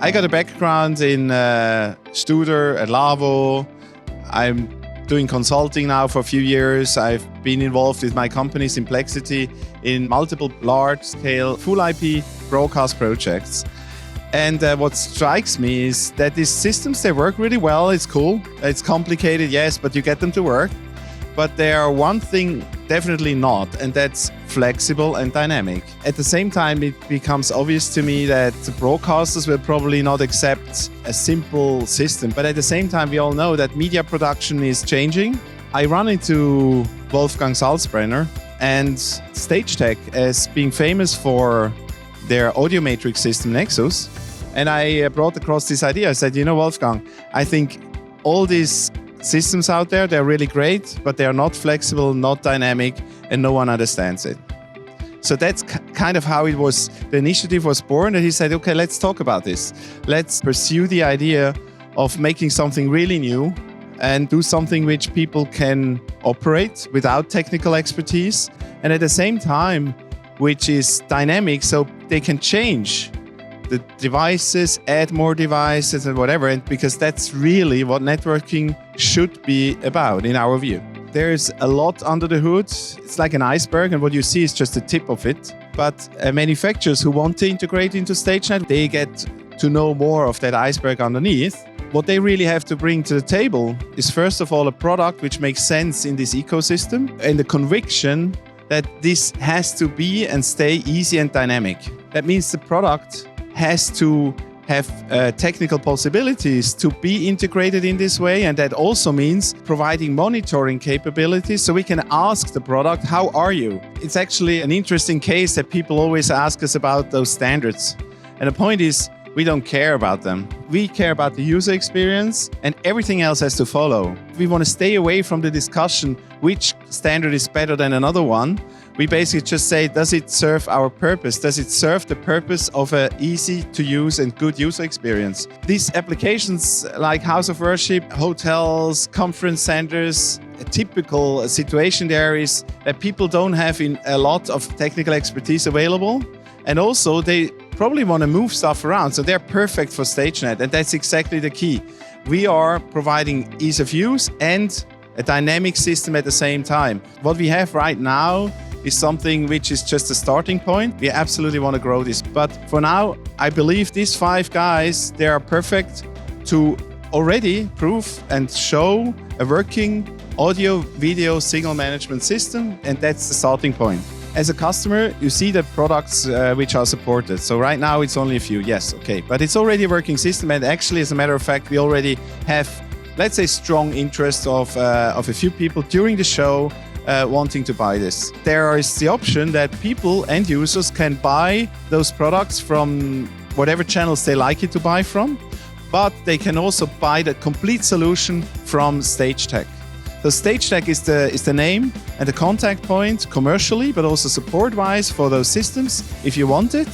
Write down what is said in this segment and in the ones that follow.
I got a background in Studer at Lavo. I'm doing consulting now for a few years. I've been involved with my company Simplexity in multiple large-scale full IP broadcast projects. And what strikes me is that these systems, they work really well. It's cool. It's complicated, yes, but you get them to work. But they are one thing definitely not, and that's flexible and dynamic. At the same time, it becomes obvious to me that the broadcasters will probably not accept a simple system. But at the same time, we all know that media production is changing. I run into Wolfgang Salzbrenner and StageTech as being famous for their audio matrix system Nexus. And I brought across this idea. I said, you know, Wolfgang, I think all these systems out there, they're really great, but they are not flexible, not dynamic, and no one understands it. So that's kind of how it was, the initiative was born, and he said, okay, let's talk about this. Let's pursue the idea of making something really new and do something which people can operate without technical expertise, and at the same time, which is dynamic, so they can change the devices, add more devices and whatever, and because that's really what networking should be about in our view. There's a lot under the hood. It's like an iceberg, and what you see is just the tip of it. But manufacturers who want to integrate into StageNet, they get to know more of that iceberg underneath. What they really have to bring to the table is first of all a product which makes sense in this ecosystem, and the conviction that this has to be and stay easy and dynamic. That means the product has to have technical possibilities to be integrated in this way, and that also means providing monitoring capabilities so we can ask the product, how are you? It's actually an interesting case that people always ask us about those standards. And the point is, we don't care about them. We care about the user experience, and everything else has to follow. We want to stay away from the discussion which standard is better than another one. We basically just say, does it serve our purpose? Does it serve the purpose of an easy to use and good user experience? These applications like house of worship, hotels, conference centers, a typical situation there is that people don't have a lot of technical expertise available. And also they probably want to move stuff around. So they're perfect for StageNet. And that's exactly the key. We are providing ease of use and a dynamic system at the same time. What we have right now is something which is just a starting point. We absolutely want to grow this. But for now, I believe these 5 guys, they are perfect to already prove and show a working audio video signal management system. And that's the starting point. As a customer, you see the products which are supported. So right now it's only a few, yes, okay. But it's already a working system, and actually, as a matter of fact, we already have, let's say, strong interest of a few people during the show wanting to buy this. There is the option that people, end users, can buy those products from whatever channels they like it to buy from, but they can also buy the complete solution from StageTech. So StageTech is the name and the contact point commercially, but also support-wise for those systems if you want it.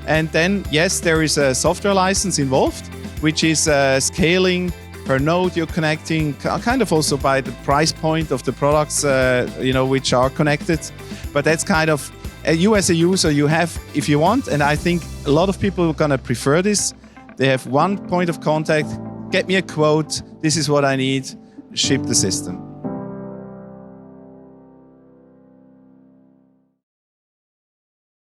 And then, yes, there is a software license involved, which is scaling per node you're connecting, kind of also by the price point of the products, which are connected. But that's kind of, you as a user, you have, if you want, and I think a lot of people are going to prefer this. They have one point of contact, get me a quote, this is what I need, ship the system.